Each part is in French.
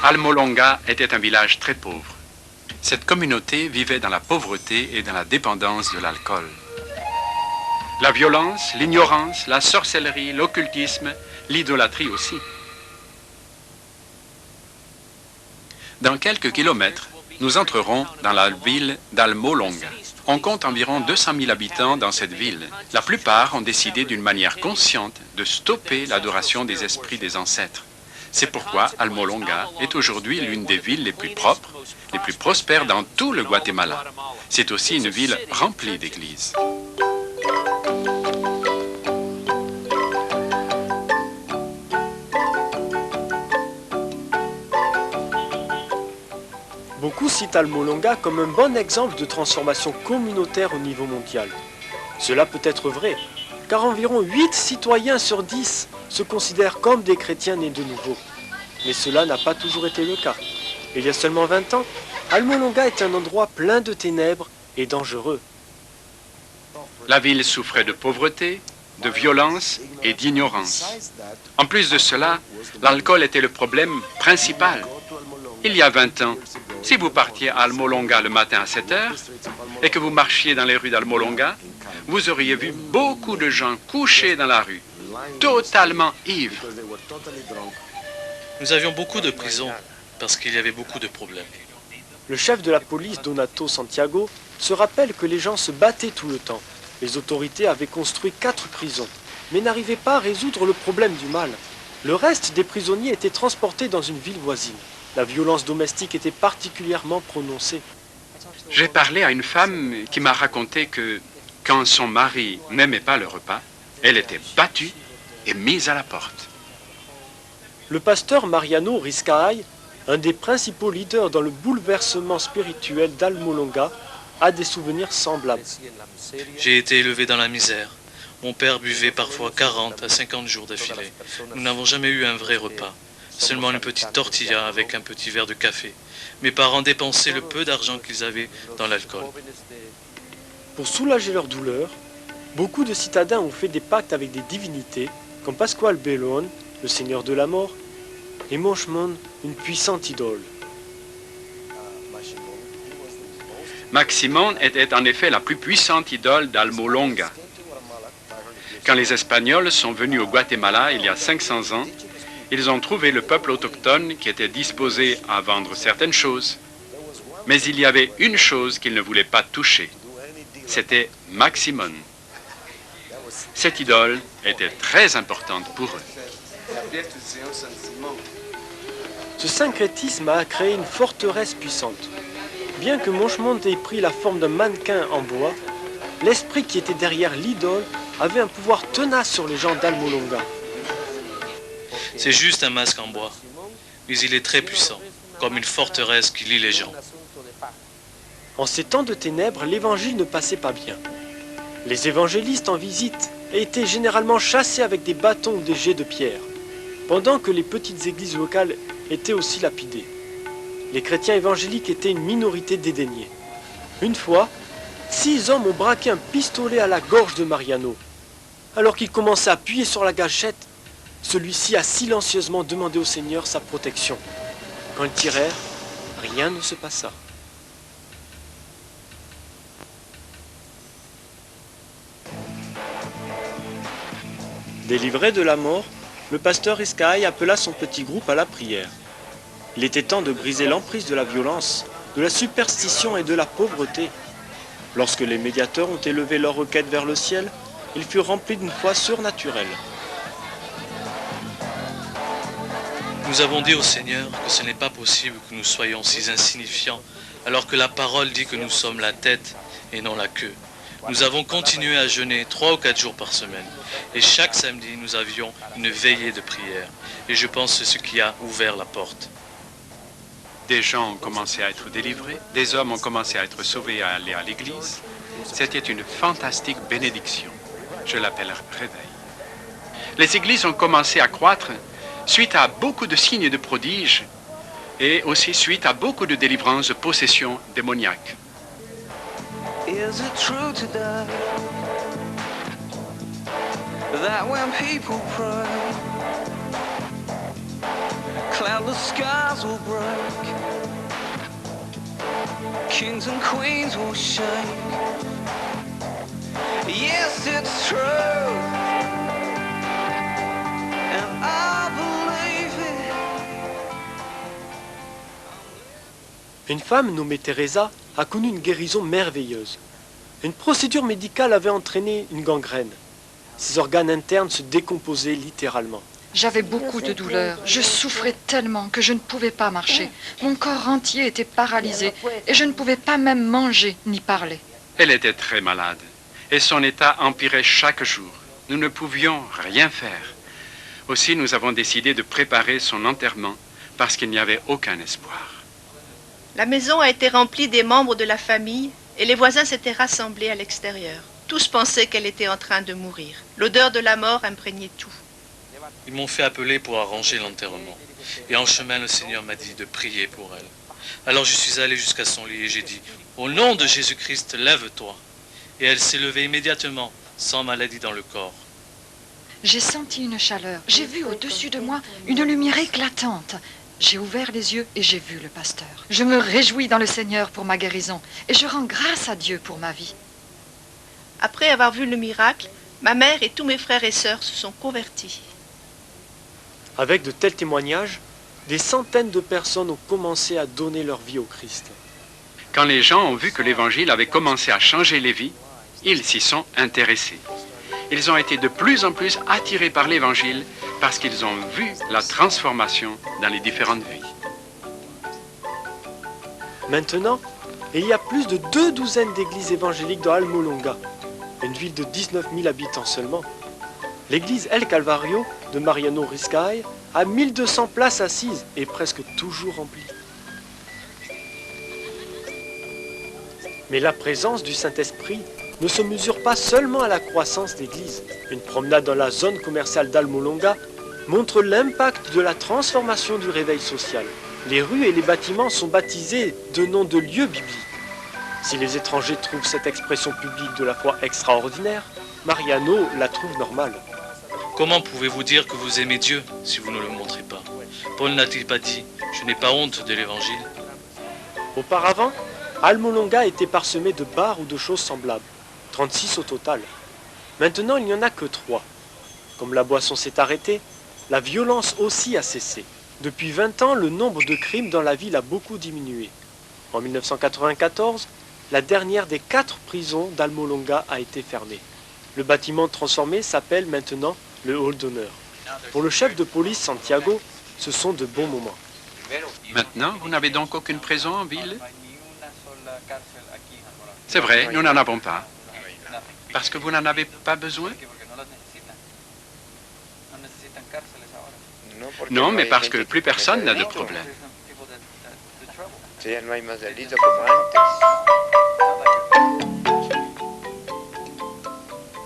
Almolonga était un village très pauvre. Cette communauté vivait dans la pauvreté et dans la dépendance de l'alcool. La violence, l'ignorance, la sorcellerie, l'occultisme, l'idolâtrie aussi. Dans quelques kilomètres, nous entrerons dans la ville d'Almolonga. On compte environ 200 000 habitants dans cette ville. La plupart ont décidé d'une manière consciente de stopper l'adoration des esprits des ancêtres. C'est pourquoi Almolonga est aujourd'hui l'une des villes les plus propres, les plus prospères dans tout le Guatemala. C'est aussi une ville remplie d'églises. Beaucoup citent Almolonga comme un bon exemple de transformation communautaire au niveau mondial. Cela peut être vrai, car environ 8 citoyens sur 10 se considèrent comme des chrétiens nés de nouveau. Mais cela n'a pas toujours été le cas. Il y a seulement 20 ans, Almolonga est un endroit plein de ténèbres et dangereux. La ville souffrait de pauvreté, de violence et d'ignorance. En plus de cela, l'alcool était le problème principal. Il y a 20 ans, si vous partiez à Almolonga le matin à 7 heures et que vous marchiez dans les rues d'Almolonga, vous auriez vu beaucoup de gens couchés dans la rue, totalement ivres. Nous avions beaucoup de prisons parce qu'il y avait beaucoup de problèmes. Le chef de la police, Donato Santiago, se rappelle que les gens se battaient tout le temps. Les autorités avaient construit 4 prisons, mais n'arrivaient pas à résoudre le problème du mal. Le reste des prisonniers étaient transportés dans une ville voisine. La violence domestique était particulièrement prononcée. J'ai parlé à une femme qui m'a raconté que quand son mari n'aimait pas le repas, elle était battue et mise à la porte. Le pasteur Mariano Riscaay, un des principaux leaders dans le bouleversement spirituel d'Almolonga, a des souvenirs semblables. J'ai été élevé dans la misère. Mon père buvait parfois 40 à 50 jours d'affilée. Nous n'avons jamais eu un vrai repas. Seulement une petite tortilla avec un petit verre de café. Mes parents dépensaient le peu d'argent qu'ils avaient dans l'alcool. Pour soulager leur douleur, beaucoup de citadins ont fait des pactes avec des divinités, comme Pascual Bellón, le seigneur de la mort, et Moshmon, une puissante idole. Maximon était en effet la plus puissante idole d'Almolonga. Quand les Espagnols sont venus au Guatemala il y a 500 ans, ils ont trouvé le peuple autochtone qui était disposé à vendre certaines choses. Mais il y avait une chose qu'ils ne voulaient pas toucher. C'était Maximon. Cette idole était très importante pour eux. Ce syncrétisme a créé une forteresse puissante. Bien que Moshmont ait pris la forme d'un mannequin en bois, l'esprit qui était derrière l'idole avait un pouvoir tenace sur les gens d'Almolonga. C'est juste un masque en bois, mais il est très puissant, comme une forteresse qui lie les gens. En ces temps de ténèbres, l'évangile ne passait pas bien. Les évangélistes en visite étaient généralement chassés avec des bâtons ou des jets de pierre, pendant que les petites églises locales étaient aussi lapidées. Les chrétiens évangéliques étaient une minorité dédaignée. Une fois, 6 hommes ont braqué un pistolet à la gorge de Mariano. Alors qu'il commençait à appuyer sur la gâchette, celui-ci a silencieusement demandé au Seigneur sa protection. Quand ils tirèrent, rien ne se passa. Délivré de la mort, le pasteur Riscaay appela son petit groupe à la prière. Il était temps de briser l'emprise de la violence, de la superstition et de la pauvreté. Lorsque les médiateurs ont élevé leur requête vers le ciel, ils furent remplis d'une foi surnaturelle. Nous avons dit au Seigneur que ce n'est pas possible que nous soyons si insignifiants, alors que la parole dit que nous sommes la tête et non la queue. Nous avons continué à jeûner 3 ou 4 jours par semaine. Et chaque samedi, nous avions une veillée de prière. Et je pense que c'est ce qui a ouvert la porte. Des gens ont commencé à être délivrés, des hommes ont commencé à être sauvés et à aller à l'église. C'était une fantastique bénédiction. Je l'appelle réveil. Les églises ont commencé à croître suite à beaucoup de signes de prodiges et aussi suite à beaucoup de délivrances de possessions démoniaques. Is it true today that when people pray, cloudless skies will break, kings and queens will shake. Yes, it's true, and I believe it. Une femme nommée Teresa a connu une guérison merveilleuse. Une procédure médicale avait entraîné une gangrène. Ses organes internes se décomposaient littéralement. J'avais beaucoup de douleurs. Je souffrais tellement que je ne pouvais pas marcher. Mon corps entier était paralysé et je ne pouvais pas même manger ni parler. Elle était très malade et son état empirait chaque jour. Nous ne pouvions rien faire. Aussi, nous avons décidé de préparer son enterrement parce qu'il n'y avait aucun espoir. La maison a été remplie des membres de la famille et les voisins s'étaient rassemblés à l'extérieur. Tous pensaient qu'elle était en train de mourir. L'odeur de la mort imprégnait tout. Ils m'ont fait appeler pour arranger l'enterrement. Et en chemin, le Seigneur m'a dit de prier pour elle. Alors je suis allé jusqu'à son lit et j'ai dit, « Au nom de Jésus-Christ, lève-toi !» Et elle s'est levée immédiatement, sans maladie dans le corps. J'ai senti une chaleur. J'ai vu au-dessus de moi une lumière éclatante. J'ai ouvert les yeux et j'ai vu le pasteur. Je me réjouis dans le Seigneur pour ma guérison et je rends grâce à Dieu pour ma vie. Après avoir vu le miracle, ma mère et tous mes frères et sœurs se sont convertis. Avec de tels témoignages, des centaines de personnes ont commencé à donner leur vie au Christ. Quand les gens ont vu que l'Évangile avait commencé à changer les vies, ils s'y sont intéressés. Ils ont été de plus en plus attirés par l'Évangile parce qu'ils ont vu la transformation dans les différentes vies. Maintenant, il y a plus de 2 douzaines d'églises évangéliques dans Almolonga, une ville de 19 000 habitants seulement. L'église El Calvario de Mariano Riscay a 1200 places assises et presque toujours remplies. Mais la présence du Saint-Esprit ne se mesure pas seulement à la croissance d'églises. Une promenade dans la zone commerciale d'Almolonga montre l'impact de la transformation du réveil social. Les rues et les bâtiments sont baptisés de noms de lieux bibliques. Si les étrangers trouvent cette expression publique de la foi extraordinaire, Mariano la trouve normale. Comment pouvez-vous dire que vous aimez Dieu si vous ne le montrez pas? Paul n'a-t-il pas dit, je n'ai pas honte de l'Évangile? Auparavant, Almolonga était parsemé de bars ou de choses semblables, 36 au total. Maintenant, il n'y en a que 3. Comme la boisson s'est arrêtée, la violence aussi a cessé. Depuis 20 ans, le nombre de crimes dans la ville a beaucoup diminué. En 1994, la dernière des 4 prisons d'Almolonga a été fermée. Le bâtiment transformé s'appelle maintenant le Hall d'honneur. Pour le chef de police Santiago, ce sont de bons moments. Maintenant, vous n'avez donc aucune prison en ville? C'est vrai, nous n'en avons pas. Parce que vous n'en avez pas besoin? Non, mais parce que plus personne n'a de problème.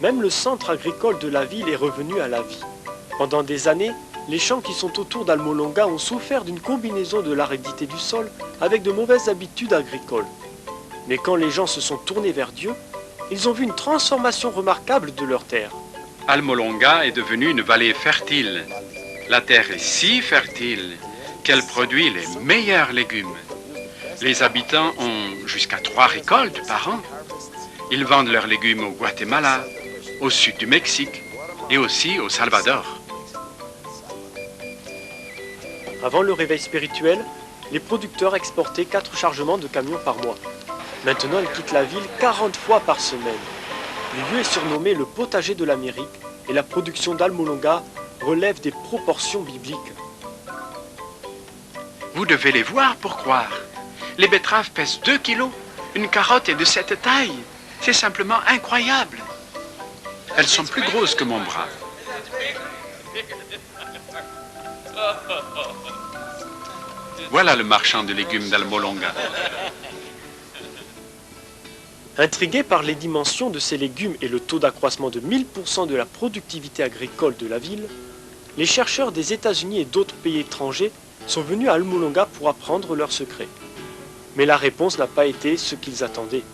Même le centre agricole de la ville est revenu à la vie. Pendant des années, les champs qui sont autour d'Almolonga ont souffert d'une combinaison de l'aridité du sol avec de mauvaises habitudes agricoles. Mais quand les gens se sont tournés vers Dieu, ils ont vu une transformation remarquable de leurs terres. Almolonga est devenue une vallée fertile. La terre est si fertile qu'elle produit les meilleurs légumes. Les habitants ont jusqu'à 3 récoltes par an. Ils vendent leurs légumes au Guatemala, au sud du Mexique et aussi au Salvador. Avant le réveil spirituel, les producteurs exportaient 4 chargements de camions par mois. Maintenant, ils quittent la ville 40 fois par semaine. Le lieu est surnommé le potager de l'Amérique et la production d'Almolonga relève des proportions bibliques. Vous devez les voir pour croire. Les betteraves pèsent 2 kilos. Une carotte est de cette taille. C'est simplement incroyable. Elles sont plus grosses que mon bras. Voilà le marchand de légumes d'Almolonga. Intrigués par les dimensions de ces légumes et le taux d'accroissement de 1000% de la productivité agricole de la ville, les chercheurs des États-Unis et d'autres pays étrangers sont venus à Almolonga pour apprendre leurs secrets. Mais la réponse n'a pas été ce qu'ils attendaient.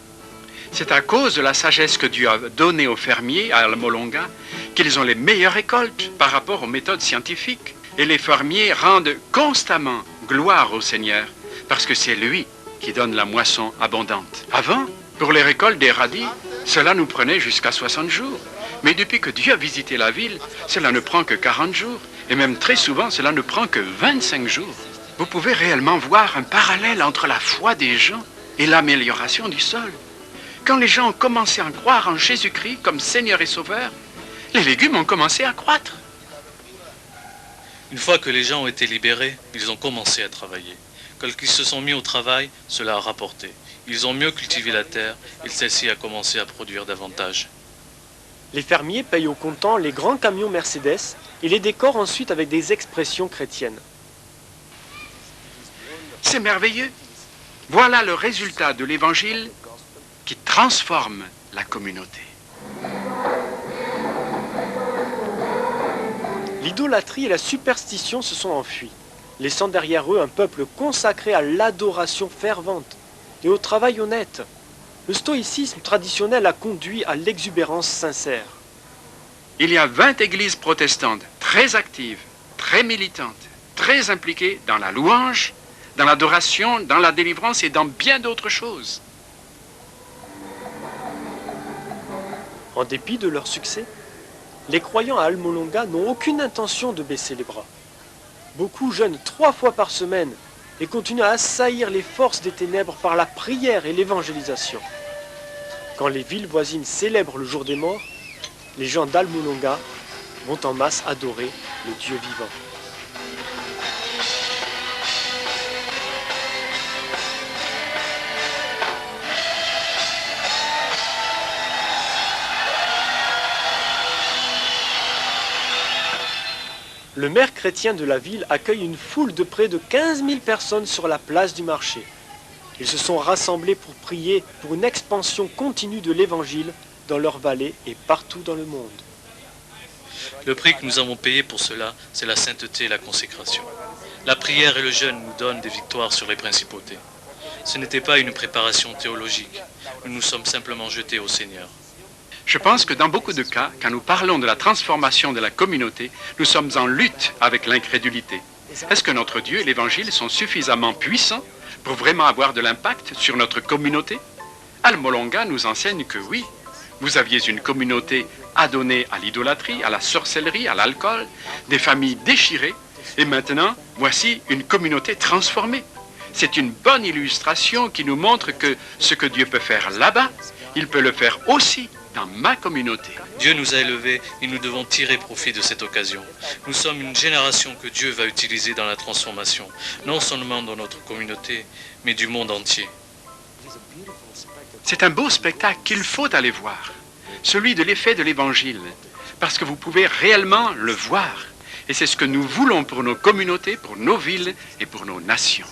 C'est à cause de la sagesse que Dieu a donnée aux fermiers à Almolonga qu'ils ont les meilleures récoltes par rapport aux méthodes scientifiques. Et les fermiers rendent constamment gloire au Seigneur, parce que c'est lui qui donne la moisson abondante. Avant, pour les récoltes des radis, cela nous prenait jusqu'à 60 jours. Mais depuis que Dieu a visité la ville, cela ne prend que 40 jours. Et même très souvent, cela ne prend que 25 jours. Vous pouvez réellement voir un parallèle entre la foi des gens et l'amélioration du sol. Quand les gens ont commencé à croire en Jésus-Christ comme Seigneur et Sauveur, les légumes ont commencé à croître. Une fois que les gens ont été libérés, ils ont commencé à travailler. Quand ils se sont mis au travail, cela a rapporté. Ils ont mieux cultivé la terre et celle-ci a commencé à produire davantage. Les fermiers payent au comptant les grands camions Mercedes et les décorent ensuite avec des expressions chrétiennes. C'est merveilleux. Voilà le résultat de l'Évangile qui transforme la communauté. L'idolâtrie et la superstition se sont enfuis, laissant derrière eux un peuple consacré à l'adoration fervente et au travail honnête. Le stoïcisme traditionnel a conduit à l'exubérance sincère. Il y a 20 églises protestantes très actives, très militantes, très impliquées dans la louange, dans l'adoration, dans la délivrance et dans bien d'autres choses. En dépit de leur succès, les croyants à Almolonga n'ont aucune intention de baisser les bras. Beaucoup jeûnent 3 fois par semaine et continuent à assaillir les forces des ténèbres par la prière et l'évangélisation. Quand les villes voisines célèbrent le jour des morts, les gens d'Almolonga vont en masse adorer le Dieu vivant. Le maire chrétien de la ville accueille une foule de près de 15 000 personnes sur la place du marché. Ils se sont rassemblés pour prier pour une expansion continue de l'Évangile dans leur vallée et partout dans le monde. Le prix que nous avons payé pour cela, c'est la sainteté et la consécration. La prière et le jeûne nous donnent des victoires sur les principautés. Ce n'était pas une préparation théologique. Nous nous sommes simplement jetés au Seigneur. Je pense que dans beaucoup de cas, quand nous parlons de la transformation de la communauté, nous sommes en lutte avec l'incrédulité. Est-ce que notre Dieu et l'Évangile sont suffisamment puissants pour vraiment avoir de l'impact sur notre communauté? Almolonga nous enseigne que oui, vous aviez une communauté adonnée à l'idolâtrie, à la sorcellerie, à l'alcool, des familles déchirées, et maintenant, voici une communauté transformée. C'est une bonne illustration qui nous montre que ce que Dieu peut faire là-bas, il peut le faire aussi dans ma communauté. Dieu nous a élevés et nous devons tirer profit de cette occasion. Nous sommes une génération que Dieu va utiliser dans la transformation, non seulement dans notre communauté, mais du monde entier. C'est un beau spectacle qu'il faut aller voir, celui de l'effet de l'Évangile, parce que vous pouvez réellement le voir. Et c'est ce que nous voulons pour nos communautés, pour nos villes et pour nos nations.